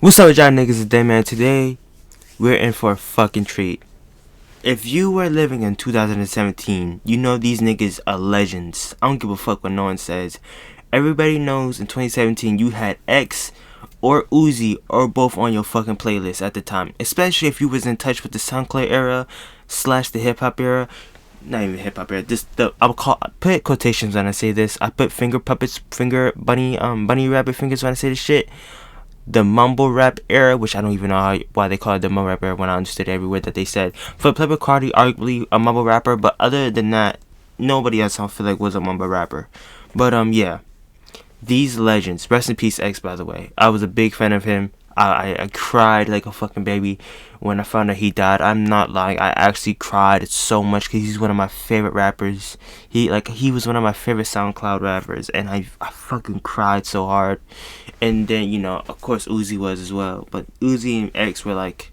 What's up with y'all niggas today, man? Today, we're in for a fucking treat. If you were living in 2017, you know these niggas are legends. I don't give a fuck what no one says. Everybody knows in 2017 you had X or Uzi or both on your fucking playlist at the time. Especially if you was in touch with the Soundcloud era / the hip hop era. Not even hip hop era. I put quotations when I say this. I put bunny rabbit fingers when I say this shit. The mumble rap era, which I don't even know why they call it the mumble rap era when I understood every word that they said. For Playboi Carti, arguably a mumble rapper, but other than that, nobody else I feel like was a mumble rapper. But yeah, these legends. Rest in peace, X. By the way, I was a big fan of him. I cried like a fucking baby when I found out he died. I'm not lying. I actually cried so much because he's one of my favorite rappers. He was one of my favorite SoundCloud rappers, and I fucking cried so hard. And then of course Uzi was as well. But Uzi and X were like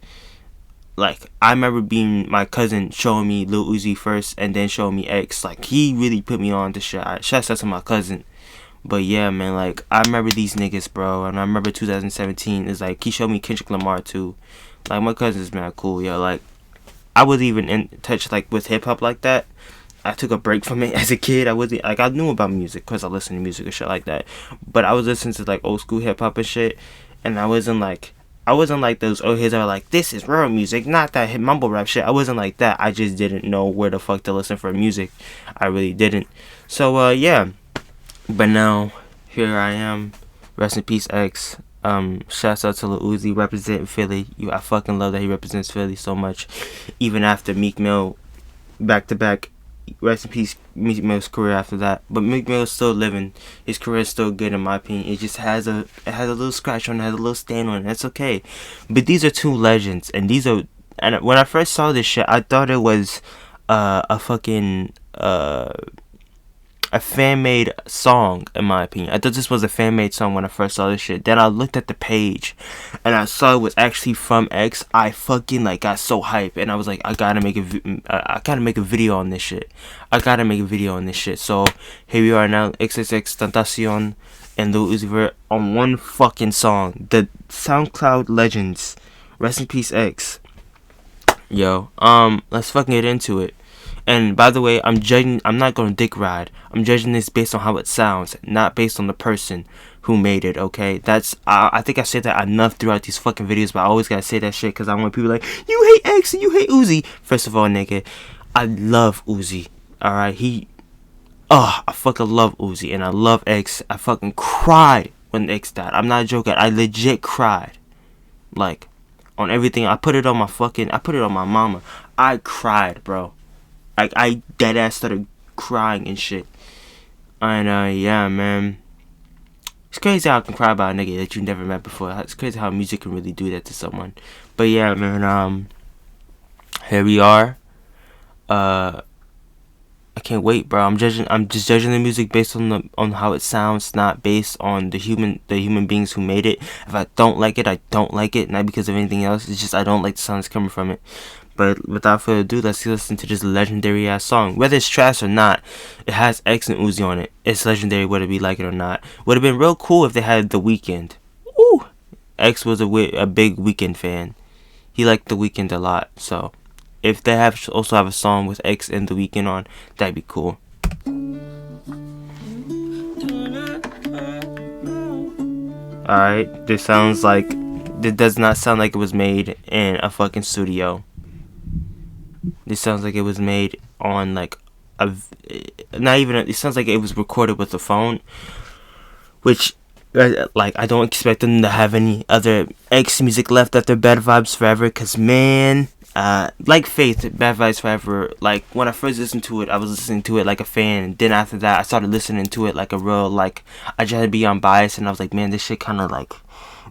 I remember being my cousin showing me Lil Uzi first, and then showing me X. Like he really put me on to shit. Shouts out to my cousin. But yeah, man, like I remember these niggas, bro, and I remember 2017 is like he showed me Kendrick Lamar too. Like my cousin's mad cool, yo. Like I was even in touch like with hip hop like that. I took a break from it as a kid. I wasn't like I knew about music because I listened to music and shit like that. But I was listening to like old school hip hop and shit, and I wasn't like those old heads that were like, this is real music, not that mumble rap shit. I wasn't like that. I just didn't know where the fuck to listen for music. I really didn't. So yeah. But now, here I am. Rest in peace, X. Shouts out to Lil Uzi representing Philly. I fucking love that he represents Philly so much. Even after Meek Mill, back to back. Rest in peace, Meek Mill's career after that. But Meek Mill is still living. His career is still good in my opinion. It just has a little scratch on it, has a little stain on it. That's okay. But these are two legends, and when I first saw this shit, I thought it was a fucking a fan-made song, in my opinion. I thought this was a fan-made song when I first saw this shit. Then I looked at the page, and I saw it was actually from X. I fucking got so hyped, and I was like, I gotta make a video on this shit. So here we are now, Xxxtentacion and Lil Uzi Vert on one fucking song. The SoundCloud legends. Rest in peace, X. Yo, let's fucking get into it. And by the way, I'm not gonna dick ride. I'm judging this based on how it sounds, not based on the person who made it, okay? I think I said that enough throughout these fucking videos, but I always gotta say that shit because I want people like, you hate X and you hate Uzi. First of all, nigga, I love Uzi, alright? I fucking love Uzi, and I love X. I fucking cried when X died. I'm not joking. I legit cried. Like, on everything. I put it on my mama. I cried, bro. Like, I deadass started crying and shit. And, yeah, man. It's crazy how I can cry about a nigga that you never met before. It's crazy how music can really do that to someone. But, yeah, man, here we are. I can't wait, bro. I'm just judging the music based on how it sounds, not based on the human beings who made it. If I don't like it, I don't like it. Not because of anything else. It's just I don't like the sound that's coming from it. But without further ado, let's listen to this legendary ass song. Whether it's trash or not, it has X and Uzi on it. It's legendary whether we like it or not. Would have been real cool if they had The Weeknd. Ooh, X was a big Weeknd fan. He liked The Weeknd a lot. So if they also have a song with X and The Weeknd on, that'd be cool. Alright, this does not sound like it was made in a fucking studio. This sounds like it was made on it sounds like it was recorded with a phone, which I don't expect them to have any other X music left after Bad Vibes Forever, cause man, like Faith, Bad Vibes Forever, like when I first listened to it, I was listening to it like a fan, and then after that I started listening to it like a real, like, I tried to be unbiased, and I was like, man, this shit kinda like,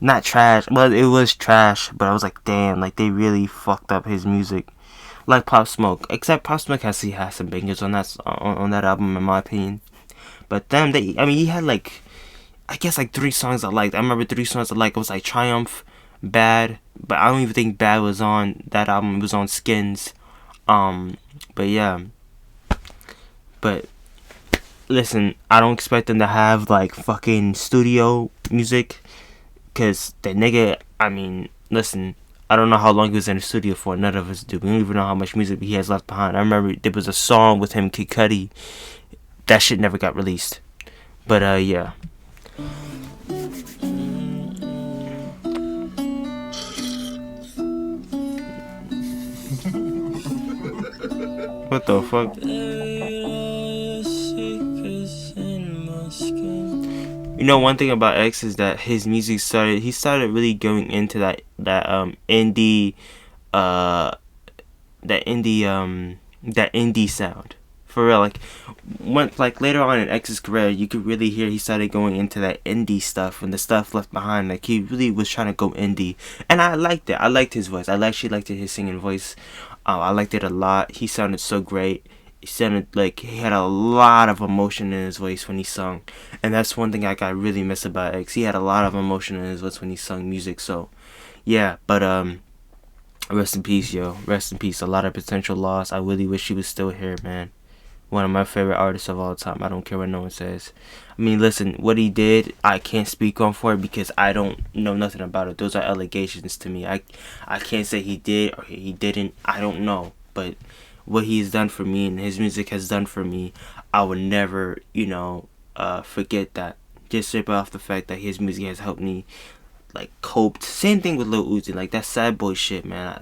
not trash, but it was trash, but I was like, damn, like they really fucked up his music. Like Pop Smoke, except Pop Smoke has some bangers on that album in my opinion. But he had I guess 3 songs I liked. I remember 3 songs I liked. It was like Triumph, Bad, but I don't even think Bad was on that album. It was on Skins. But yeah. But listen, I don't expect them to have fucking studio music. Cause the nigga, I mean, listen, I don't know how long he was in the studio for. None of us do. We don't even know how much music he has left behind. I remember there was a song with him, Kid Cudi. That shit never got released. But yeah. What the fuck? You know, one thing about X is that his music he started really going into that indie uh that indie sound. For real, like later on in X's career, you could really hear he started going into that indie stuff and the stuff left behind. Like he really was trying to go indie, and I liked it. I liked his voice. I actually liked his singing voice. I liked it a lot. He sounded so great. He sounded like he had a lot of emotion in his voice when he sung, and that's one thing I really miss about X. He had a lot of emotion in his voice when he sung music. So, yeah, but rest in peace, yo. Rest in peace. A lot of potential loss. I really wish he was still here, man. One of my favorite artists of all time. I don't care what no one says. I mean, listen, what he did, I can't speak on for it because I don't know nothing about it. Those are allegations to me. I can't say he did or he didn't. I don't know. But what he's done for me and his music has done for me, I would never, forget that. Just straight off the fact that his music has helped me, like, cope. Same thing with Lil Uzi. Like, that sad boy shit, man.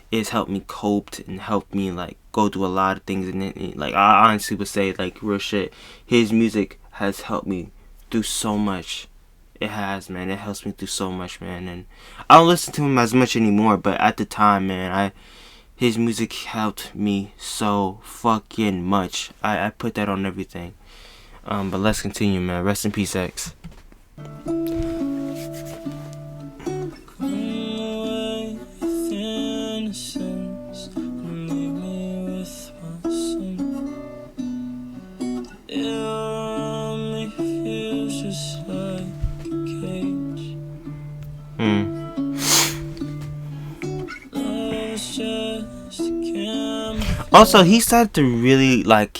It's helped me cope and helped me, like, go through a lot of things. And like, I honestly would say, like, real shit, his music has helped me through so much. It has, man. It helps me through so much, man. And I don't listen to him as much anymore, but at the time, man, his music helped me so fucking much. I put that on everything. But let's continue, man. Rest in peace, X. Also, he started to really like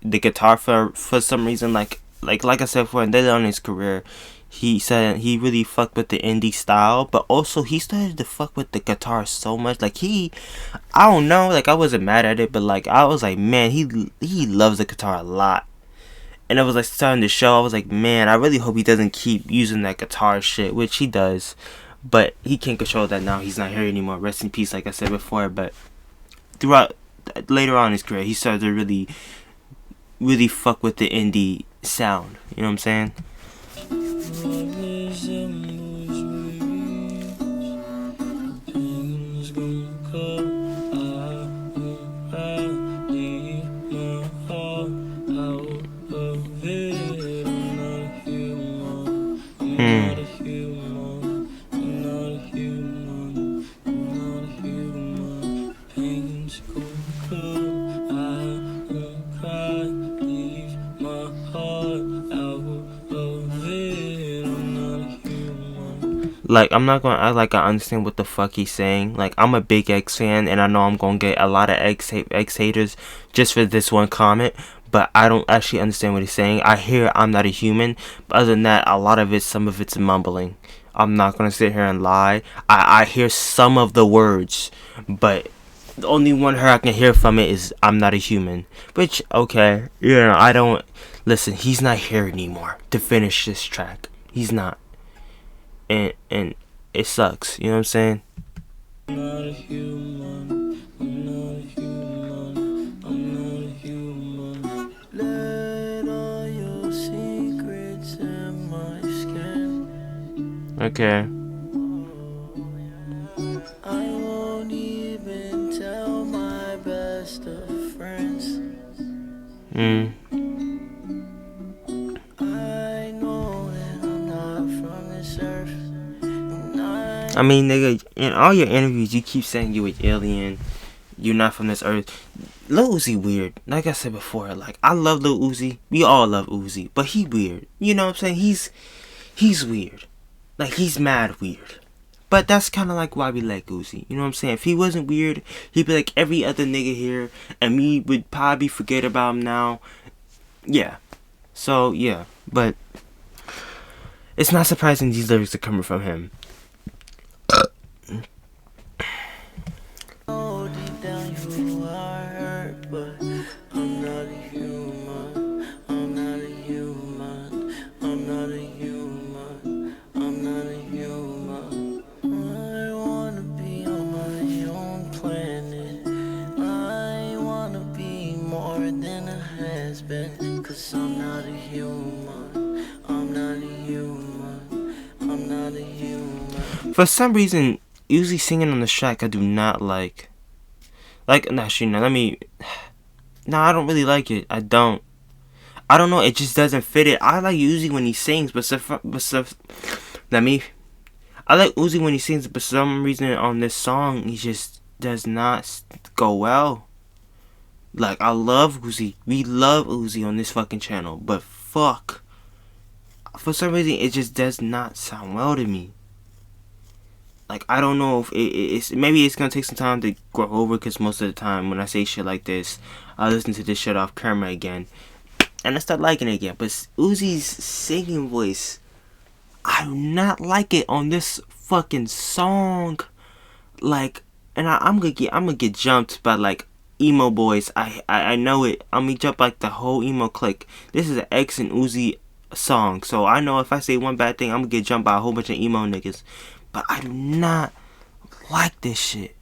the guitar for some reason. Like I said before, and then on his career, he said he really fucked with the indie style, but also he started to fuck with the guitar so much. Like I don't know, like I wasn't mad at it, but like I was like, man, he loves the guitar a lot. And it was like starting to show. I was like, man, I really hope he doesn't keep using that guitar shit, which he does, but he can't control that now. He's not here anymore. Rest in peace, like I said before. But throughout later on in his career, he started to really fuck with the indie sound. You know what I'm saying? Like, I'm not gonna act like I understand what the fuck he's saying. Like, I'm a big X fan, and I know I'm gonna get a lot of X haters just for this one comment, but I don't actually understand what he's saying. I hear I'm not a human, but other than that, some of it's mumbling. I'm not gonna sit here and lie. I hear some of the words, but the only one I can hear from it is I'm not a human. Which, okay, I don't... Listen, he's not here anymore to finish this track. He's not. And it sucks, you know what I'm saying? I'm not a human, I'm not a human, I'm not a human. Let all your secrets in my skin. Okay. I won't even tell my best of friends. I mean, nigga, in all your interviews, you keep saying you an alien, you're not from this earth. Lil Uzi weird. Like I said before, like, I love Lil Uzi. We all love Uzi. But he weird. You know what I'm saying? He's weird. Like, he's mad weird. But that's kind of like why we like Uzi. You know what I'm saying? If he wasn't weird, he'd be like every other nigga here. And we would probably forget about him now. Yeah. So, yeah. But... It's not surprising these lyrics are coming from him. Deep down you are hurt, but I'm not a human. I'm not a human. I'm not a human. I'm not a human. I wanna be on my own planet. I wanna be more than a has-been, 'cause I'm not a human. I'm not a human. I'm not a human. For some reason, Uzi singing on the track I do not like. Nah, actually, no, let me. Nah, I don't really like it. I don't know. It just doesn't fit it. I like Uzi when he sings, I like Uzi when he sings, but for some reason on this song, he just does not go well. Like, I love Uzi. We love Uzi on this fucking channel, but fuck. For some reason, it just does not sound well to me. Like, I don't know if it's maybe it's gonna take some time to grow over, because most of the time when I say shit like this, I listen to this shit off camera again and I start liking it again. But Uzi's singing voice, I do not like it on this fucking song. Like, and I'm gonna get jumped by like emo boys. I know it. I'm gonna jump like the whole emo clique. This is an X and Uzi song, so I know if I say one bad thing, I'm gonna get jumped by a whole bunch of emo niggas. But I do not like this shit.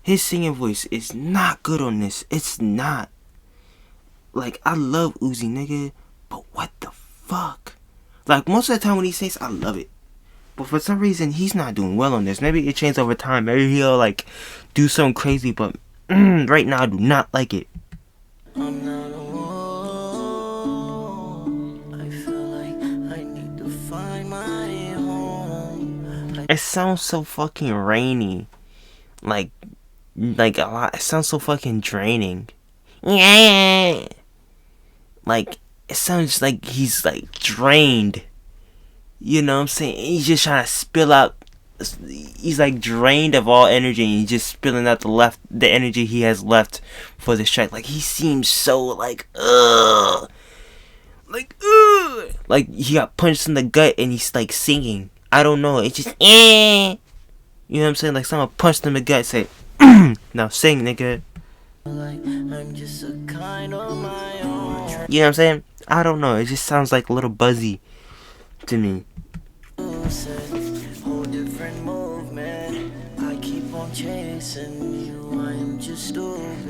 His singing voice is not good on this. It's not. Like, I love Uzi, nigga, but what the fuck? Like, most of the time when he sings, I love it. But for some reason, he's not doing well on this. Maybe it changes over time. Maybe he'll, like, do something crazy, but right now, I do not like it. I'm not alone. I feel like I need to find my home. It sounds so fucking rainy. Like a lot. It sounds so fucking draining. Yeah. Like, it sounds like he's like drained. You know what I'm saying? He's just trying to spill out. He's like drained of all energy, and he's just spilling out the energy he has left for this track. Like, he seems so like like he got punched in the gut and he's like singing. I don't know. It's just You know what I'm saying? Like, someone punched him in the gut. Say, now sing, nigga. Like I'm just a kind of my own. You know what I'm saying? I don't know. It just sounds like a little buzzy to me. Whole different movement. I keep on chasing you. I am just stupid.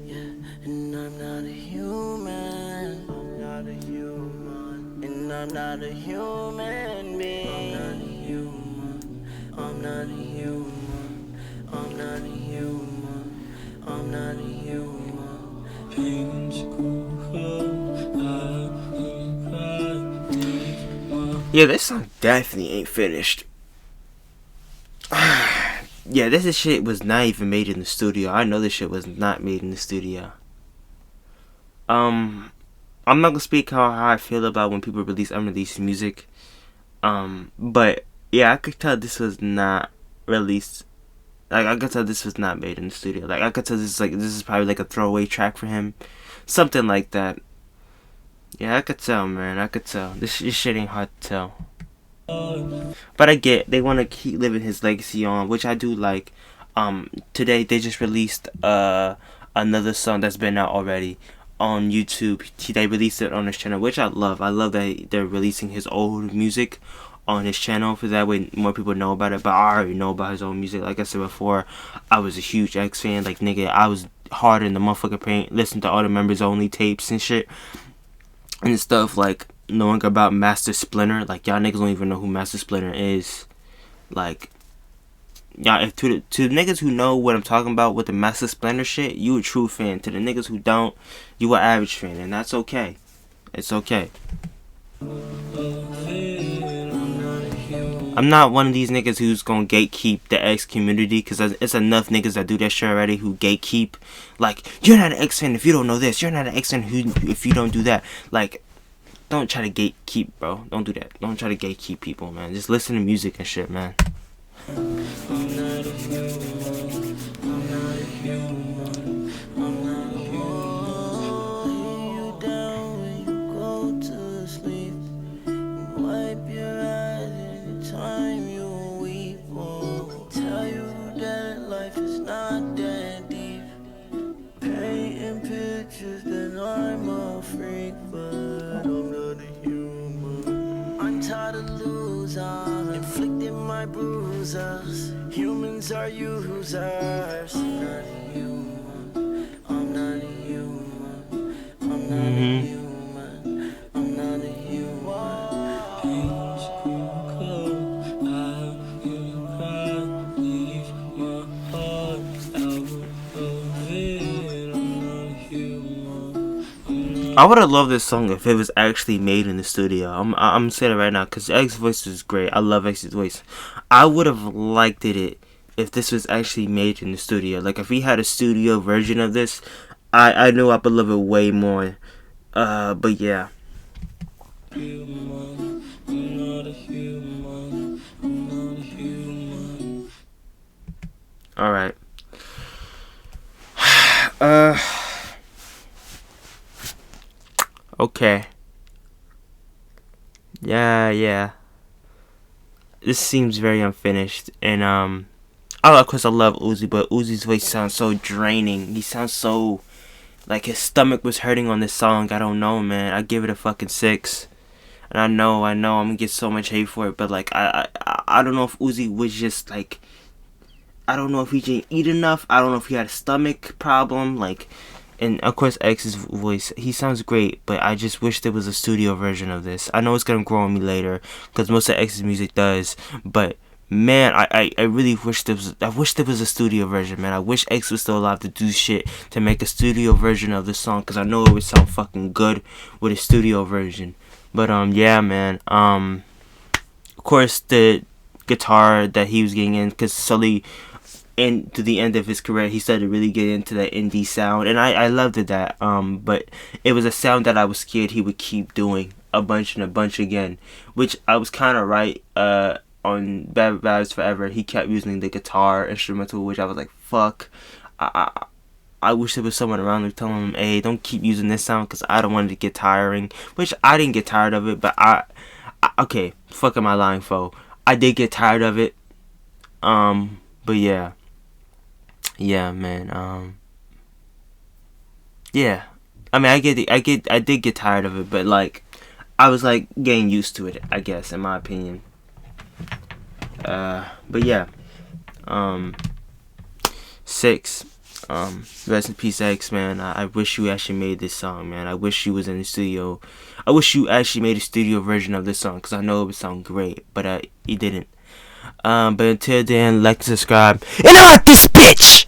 Yeah, and I'm not a human. I'm not a human. And I'm not a human being. I'm not a human. I'm not a human. I'm not a human. I'm not a human. Yeah, this song definitely ain't finished. Yeah, this shit was not even made in the studio. I know this shit was not made in the studio. I'm not gonna speak how I feel about when people release unreleased music. But yeah, I could tell this was not released. Like, I could tell this was not made in the studio. Like, I could tell this is probably like a throwaway track for him, something like that. Yeah, I could tell, man. I could tell. This shit ain't hard to tell. But I get they want to keep living his legacy on, which I do like. Today they just released another song that's been out already on YouTube. They released it on his channel, which I love. I love that they're releasing his old music on his channel, for that way more people know about it. But I already know about his old music. Like I said before, I was a huge X fan. Like, nigga, I was hard in the motherfucking paint, listening to all the members only tapes and shit and stuff, like knowing about Master Splinter. Like, y'all niggas don't even know who Master Splinter is. Like, y'all, if to the niggas who know what I'm talking about with the Master Splinter shit, you a true fan. To the niggas who don't, you an average fan, and that's okay. It's okay. I'm not one of these niggas who's gonna gatekeep the X community, because it's enough niggas that do that shit already who gatekeep. Like, you're not an X fan if you don't know this. You're not an X fan if you don't do that. Like, don't try to gatekeep, bro. Don't do that. Don't try to gatekeep people, man. Just listen to music and shit, man. time you weep, oh, tell you that life is not that deep. Painting pictures that I'm a freak, but I'm not a human. I'm tired of losing, inflicting my bruises. Humans are users. I'm not a human. I'm not a human. I'm not a human. I'm not a human. I would have loved this song if it was actually made in the studio. I'm saying it right now because X's voice is great. I love X's voice. I would have liked it if this was actually made in the studio. Like if we had a studio version of this, I know I would love it way more. But yeah. All right. Okay. Yeah. This seems very unfinished, and of course I love Uzi, but Uzi's voice sounds so draining. He sounds so like his stomach was hurting on this song. I don't know, man. I give it a fucking 6, and I know I'm gonna get so much hate for it, but like I don't know if Uzi was just like, I don't know if he didn't eat enough. I don't know if he had a stomach problem, like. And of course X's voice, he sounds great, but I just wish there was a studio version of this. I know it's gonna grow on me later, because most of X's music does, but man, I really wish there was a studio version, man. I wish X was still alive to do shit to make a studio version of this song, because I know it would sound fucking good with a studio version. But yeah, man, of course the guitar that he was getting in, because Sully, and to the end of his career, he started to really get into that indie sound, and I loved that. But it was a sound that I was scared he would keep doing a bunch again, which I was kind of right. On Bad Vibes Forever, he kept using the guitar instrumental, which I was like, fuck. I wish there was someone around him telling him, hey, don't keep using this sound, because I don't want it to get tiring. Which I didn't get tired of it, but okay, fuck am I lying for? I did get tired of it. But yeah. Yeah, man. Yeah. I mean, I did get tired of it, but like, I was like getting used to it, I guess, in my opinion. But yeah. 6. Rest in peace, X, man. I wish you actually made this song, man. I wish you was in the studio. I wish you actually made a studio version of this song, because I know it would sound great, but you didn't. But until then, like and subscribe. And I'm out this bitch!